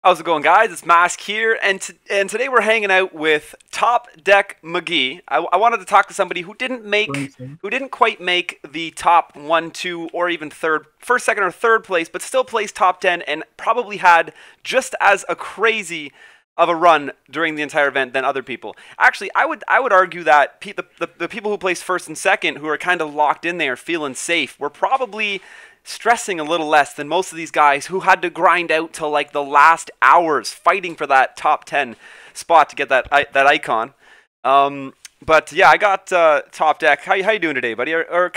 How's it going, guys? It's Mask here, and today we're hanging out with Top Deck McGee. I wanted to talk to somebody who didn't quite make the top one, two, or even first, second, or third place, but still placed top 10 and probably had just as a crazy of a run during the entire event than other people. Actually, I would argue that the people who placed first and second, who are kind of locked in there, feeling safe, were probably stressing a little less than most of these guys who had to grind out till like the last hours fighting for that top 10 spot to get that icon. But yeah, I got Top Deck. How you doing today, buddy? Or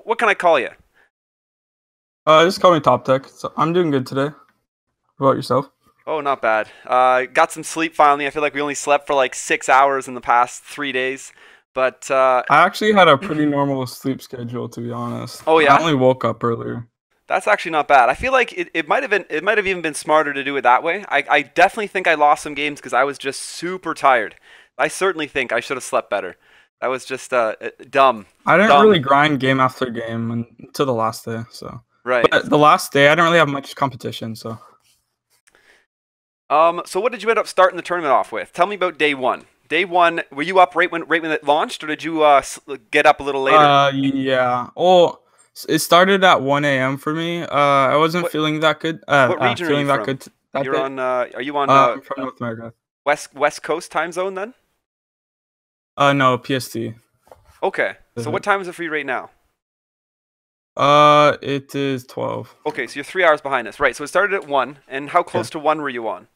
what can I call you? Just call me Top Deck. So I'm doing good today. How about yourself? Oh, not bad. Got some sleep finally. I feel like we only slept for like 6 hours in the past 3 days. But I actually had a pretty normal sleep schedule, to be honest. Oh yeah? I only woke up earlier. That's actually not bad. I feel like it might have even been smarter to do it that way. I definitely think I lost some games because I was just super tired. I certainly think I should have slept better. That was just dumb. I didn't really grind game after game until the last day. So right. But the last day, I didn't really have much competition. So what did you end up starting the tournament off with? Tell me about day one. Day one, were you up right when it launched, or did you get up a little later? Yeah. Oh. It started at 1 a.m. for me. I wasn't feeling that good. What region are you that from? good that You're day. on. Are you on? I'm from North America. West Coast time zone then? No, PST. Okay. So what time is it for you right now? It is 12. Okay, so you're 3 hours behind us, right? So it started at 1, and how close to 1 were you on?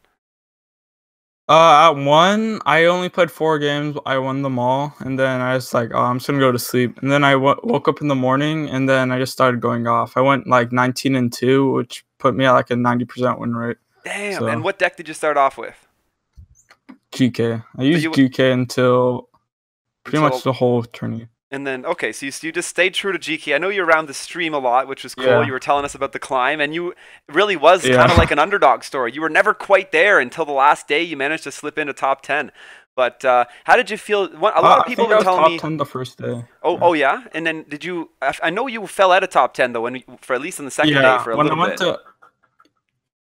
At 1, I only played 4 games. I won them all, and then I was like, "Oh, I'm just gonna go to sleep." And then I woke up in the morning, and then I just started going off. I went like 19-2, which put me at like a 90% win rate. Damn! So, and what deck did you start off with? GK. I used GK until pretty much the whole tourney. And then, okay, so you just stayed true to GK. I know you're around the stream a lot, which was cool. Yeah. You were telling us about the climb, and you really was kind of like an underdog story. You were never quite there until the last day. You managed to slip into top 10. But how did you feel? A lot of people were telling me top 10 the first day. Oh yeah? And then did you? I know you fell out of top 10 though, for at least on the second day for a little bit.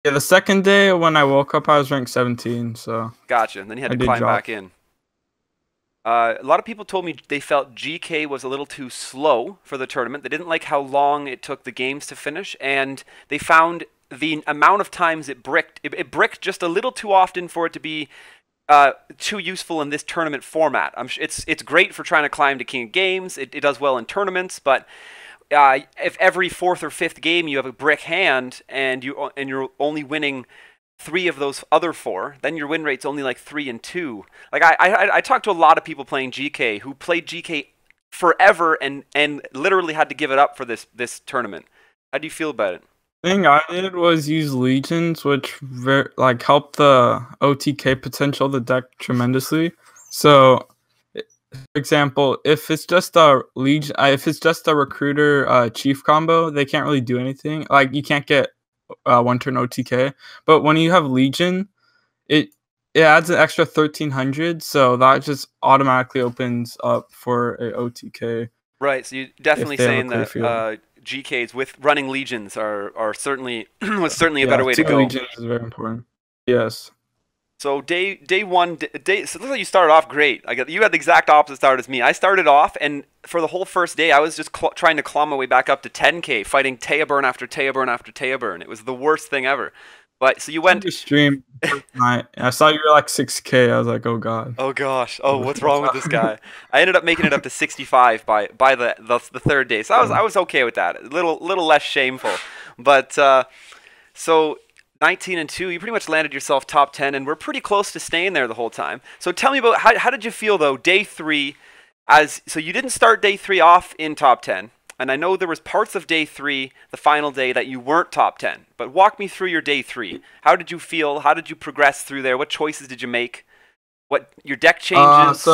Yeah, the second day when I woke up, I was ranked 17. So gotcha. And then you had to climb back in. A lot of people told me they felt GK was a little too slow for the tournament. They didn't like how long it took the games to finish, and they found the amount of times it bricked. It bricked just a little too often for it to be too useful in this tournament format. It's great for trying to climb to King of Games. It does well in tournaments, but if every fourth or fifth game you have a brick hand and you're only winning 3 of those other 4, then your win rate's only like 3 and 2. Like I talked to a lot of people playing GK who played GK forever and literally had to give it up for this tournament. How do you feel about it? The thing I did was use legions, which helped the OTK potential of the deck tremendously. So, for example, if it's just a legion, if it's just a recruiter chief combo, they can't really do anything. Like you can't get 1 turn OTK, but when you have Legion, it adds an extra 1300, so that just automatically opens up for a OTK. Right, so you're definitely saying that GKs with running Legions are certainly was certainly a better way to go. Legions is very important. Yes. So day one, so it looks like you started off great. You had the exact opposite start as me. I started off, and for the whole first day, I was just trying to claw my way back up to 10k, fighting Teoburn after Teoburn after Teoburn. It was the worst thing ever. But so you went to stream night. I saw you were like 6k. I was like, oh god. Oh gosh. Oh, what's wrong with this guy? I ended up making it up to 65 by the third day. So I was okay with that. A little less shameful. But so 19-2, you pretty much landed yourself top 10, and we're pretty close to staying there the whole time. So tell me about how did you feel though day 3? So you didn't start day 3 off in top 10, and I know there was parts of day 3, the final day, that you weren't top 10. But walk me through your day 3. How did you feel? How did you progress through there? What choices did you make? What your deck changes?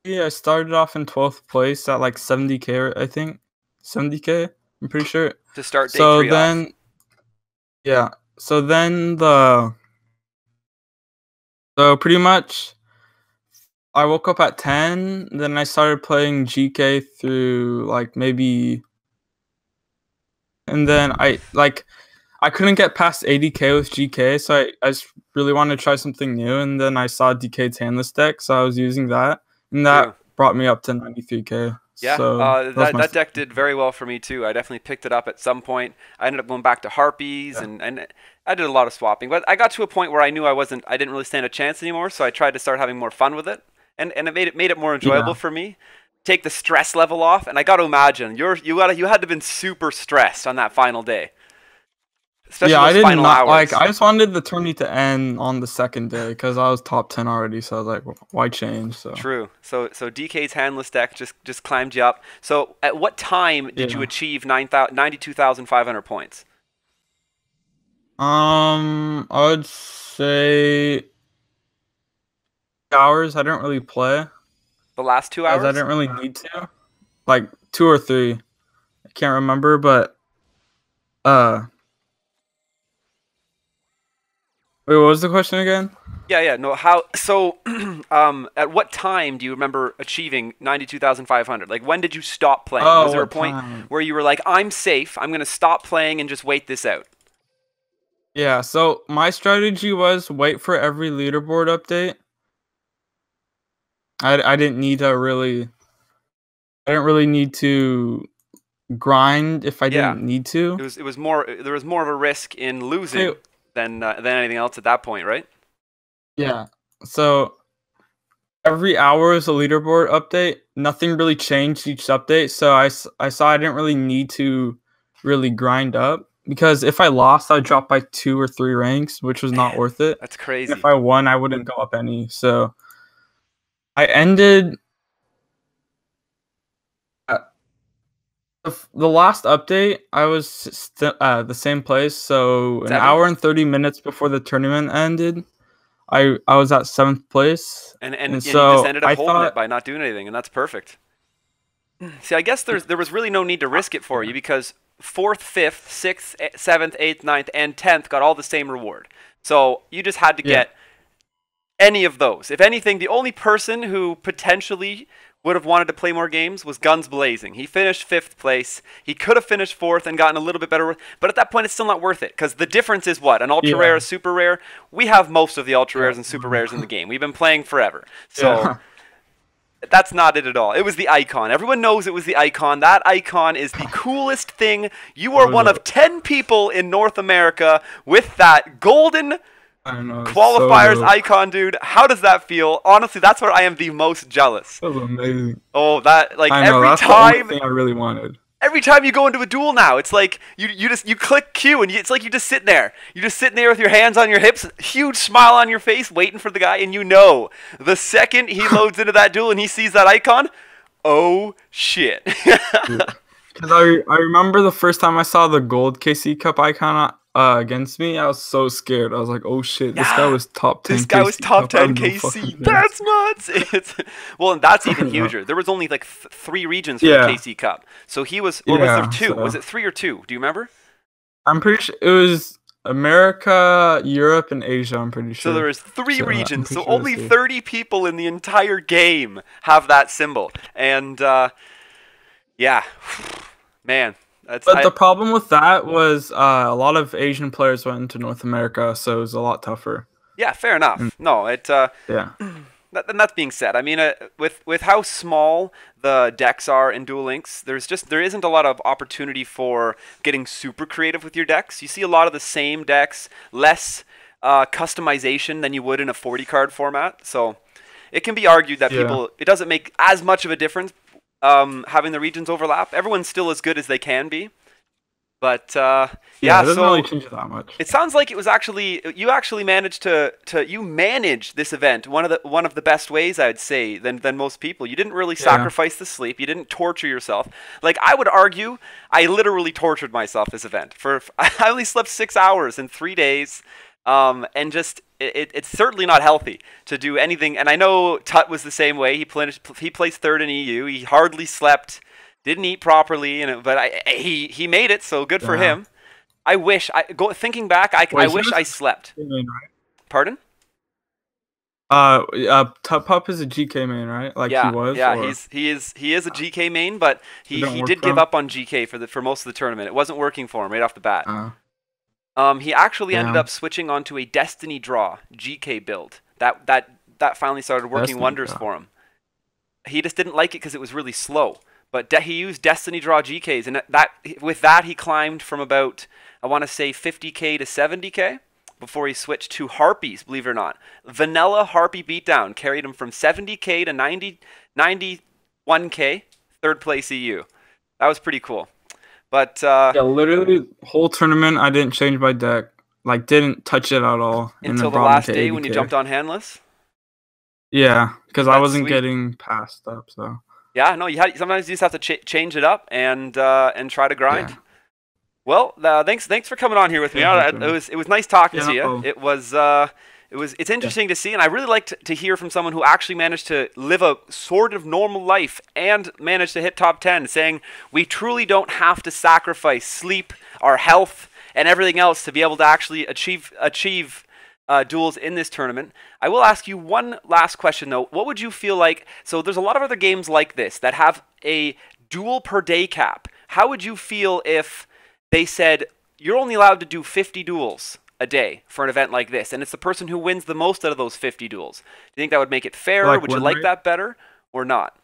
I started off in 12th place at like 70k, I think 70k. I'm pretty sure to start day 3 off. Yeah, so then pretty much I woke up at 10, then I started playing GK through like maybe, and then I I couldn't get past 80k with GK, so I just really wanted to try something new, and then I saw DK's handless deck, so I was using that, and that True. brought me up to 93k. Yeah, So that deck did very well for me too. I definitely picked it up at some point. I ended up going back to Harpies, Yeah. and I did a lot of swapping. But I got to a point where I knew I didn't really stand a chance anymore. So I tried to start having more fun with it, and it made it more enjoyable for me. Take the stress level off, and I got to imagine you had to have been super stressed on that final day, especially Yeah, I those did final not hours. like. I just wanted the tourney to end on the second day because I was top 10 already. So I was like, why change? So True. So DK's handless deck just climbed you up. So at what time did you Yeah. achieve 92,500 points? I would say hours. I didn't really play The last 2 as I hours? didn't really need to. Like 2 or 3. I can't remember, but uh, wait, what was the question again? Yeah. No, how so at what time do you remember achieving 92,500? Like when did you stop playing? Oh, Was there a what point time? where you were like, "I'm safe. I'm going to stop playing and just wait this out." Yeah, so my strategy was wait for every leaderboard update. I didn't need to really I didn't really need to grind if I Yeah. didn't need to. It was more there was more of a risk in losing So, than anything else at that point, right? yeah. So every hour is a leaderboard update. Nothing really changed each update, so I saw I didn't really need to really grind up because if I lost, I'd drop by 2 or 3 ranks, which was not worth it. That's And if crazy. I won, I wouldn't go up any. So I ended the last update. I was the same place. So an 7th? hour and 30 minutes before the tournament ended, I was at 7th place, And you just so ended up I holding it thought, by not doing anything, and that's perfect. See, I guess there was really no need to risk it for you because 4th, 5th, 6th, 7th, 8th, 9th, and 10th got all the same reward. So you just had to yeah, get any of those. If anything, the only person who potentially would have wanted to play more games was Guns Blazing. He finished 5th place. He could have finished 4th and gotten a little bit better, but at that point, it's still not worth it because the difference is what? An ultra rare, yeah, a super rare. We have most of the ultra yeah, rares and super rares in the game. We've been playing forever. So yeah. that's not it at all. It was the icon. Everyone knows it was the icon. That icon is the coolest thing. You are one of 10 people in North America with that golden I don't know. qualifiers So icon, dude. How does that feel? Honestly, that's where I am the most jealous. that was amazing. Oh, that like I know every that's the only time thing I really wanted. every time you go into a duel now, it's like you click Q and it's like you just sit there. You just sitting there with your hands on your hips, huge smile on your face, waiting for the guy, and you know the second he loads into that duel and he sees that icon, oh shit. Because I remember the first time I saw the gold KC Cup icon against me, I was so scared. I was like, "Oh shit, this guy Yeah, was top 10." this guy was KC top Cup. I 10 have no fucking KC. chance. That's nuts. It's well, and that's even huger. There was only like 3 regions for the Yeah, KC Cup. So he was, or was there yeah. 2? Was So it 3 or 2? Do you remember? I'm pretty sure it was America, Europe, and Asia. I'm pretty So sure. there was 3 So I'm regions. pretty So sure only that's it. 30 people in the entire game have that symbol. And yeah, man, that's But the problem with that was a lot of Asian players went into North America, so it was a lot tougher. yeah, fair Mm, enough. No, it yeah, and that's being said, I mean, with how small the decks are in Duel Links, there isn't a lot of opportunity for getting super creative with your decks. You see a lot of the same decks, less customization than you would in a 40 card format. So it can be argued that yeah, it doesn't make as much of a difference having the regions overlap. Everyone's still as good as they can be, but yeah. yeah. It doesn't really So change it that much. it sounds like it was actually you actually managed to you managed this event one of the best ways, I'd say, than most people. You didn't really Yeah, sacrifice the sleep. You didn't torture yourself. Like I would argue, I literally tortured myself this event. I only slept 6 hours in 3 days, and just it's certainly not healthy to do anything. And I know Tut was the same way. He placed 3rd in EU. He hardly slept, didn't eat properly, but he made it. So good for yeah. him. I wish thinking back, I Wait, he wish was I slept. a GK main, right? Pardon? Tut Pup is a GK main, right? Like he Yeah, was, yeah. or He is a GK main, but it he didn't he work did for give him. up on GK for most of the tournament. It wasn't working for him right off the bat. Uh, He actually ended Yeah. up switching onto a Destiny Draw GK build. That finally started working Destiny wonders Draw. for him. He just didn't like it because it was really slow. But he used Destiny Draw GKs, and with that he climbed from about, I want to say, 50k to 70k before he switched to Harpies, believe it or not. Vanilla Harpy Beatdown carried him from 70k to 91k, third place EU. That was pretty cool. But Yeah, literally whole tournament I didn't change my deck. Like didn't touch it at all. until the last day when you jumped on handless. Yeah, because I That's wasn't sweet. getting passed up. So Yeah, no, sometimes you just have to change it up and try to grind. yeah. Well, thanks for coming on here with me. Yeah, It was nice talking Yeah, to no you. problem. It's interesting to see, and I really liked to hear from someone who actually managed to live a sort of normal life and managed to hit top 10, saying we truly don't have to sacrifice sleep, our health, and everything else to be able to actually achieve duels in this tournament. I will ask you one last question though. What would you feel like? So there's a lot of other games like this that have a duel per day cap. How would you feel if they said you're only allowed to do 50 duels a day for an event like this, and it's the person who wins the most out of those 50 duels? Do you think that would make it fairer? Like Would you win like rate? that better or not?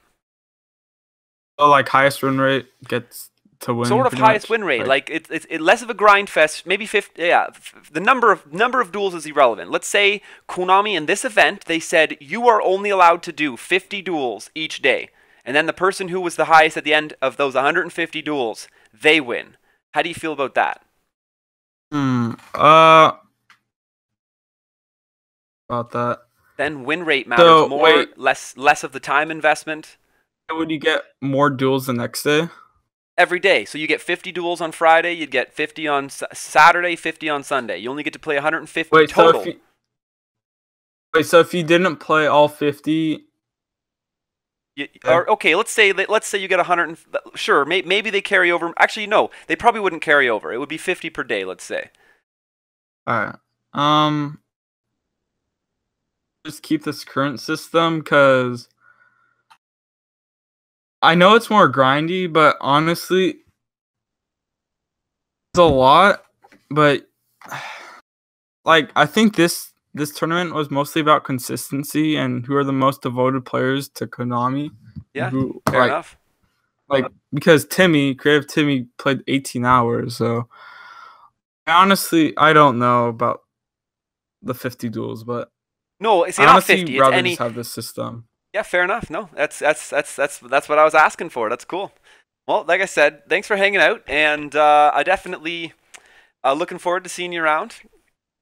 So like highest win rate gets to win. Sort of pretty highest much. win rate. Like it's less of a grind fest. Maybe 50. Yeah, the number of duels is irrelevant. Let's say Konami in this event they said you are only allowed to do 50 duels each day, and then the person who was the highest at the end of those 150 duels, they win. How do you feel about that? About that. Then win rate matters So more. wait, Less of the time investment would you get more duels the next day? every day. So you get 50 duels on Friday. You'd get 50 on Saturday, 50 on Sunday. You only get to play 150 Wait, total. so if you didn't play all 50, Or okay, let's say you get 100. Sure, maybe they carry over. Actually, no, they probably wouldn't carry over. It would be 50 per day. Let's say. all right. Just keep this current system because I know it's more grindy, but honestly, it's a lot. But like, I think this tournament was mostly about consistency and who are the most devoted players to Konami. Yeah, who, fair enough. Like because Creative Timmy played 18 hours, so honestly, I don't know about the 50 duels, but No, it's I not honestly 50. It's rather any. just have this system. Yeah, fair enough. No, that's what I was asking for. That's cool. Well, like I said, thanks for hanging out, and I definitely looking forward to seeing you around.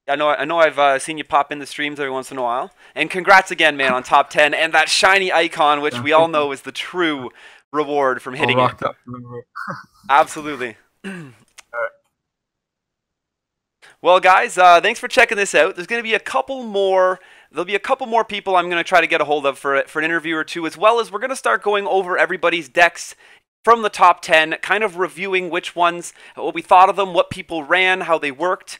I know I've seen you pop in the streams every once in a while. And congrats again, man, on top 10 and that shiny icon, which we all know is the true reward from hitting it. Absolutely. Well, guys, thanks for checking this out. There's going to be a couple more. There'll be a couple more people I'm going to try to get a hold of for an interview or two, as well as we're going to start going over everybody's decks from the top 10, kind of reviewing which ones, what we thought of them, what people ran, how they worked,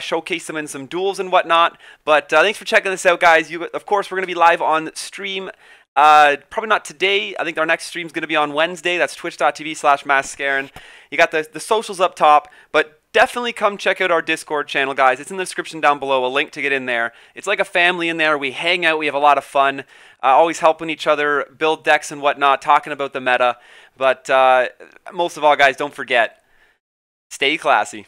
showcase them in some duels and whatnot. But thanks for checking this out, guys. Of course, we're going to be live on stream. Probably not today. I think our next stream is going to be on Wednesday. That's twitch.tv/Mascarin. You got the socials up top, but definitely come check out our Discord channel, guys. It's in the description down below, a link to get in there. It's like a family in there. We hang out. We have a lot of fun. Always helping each other build decks and whatnot, talking about the meta. But most of all, guys, don't forget, stay classy.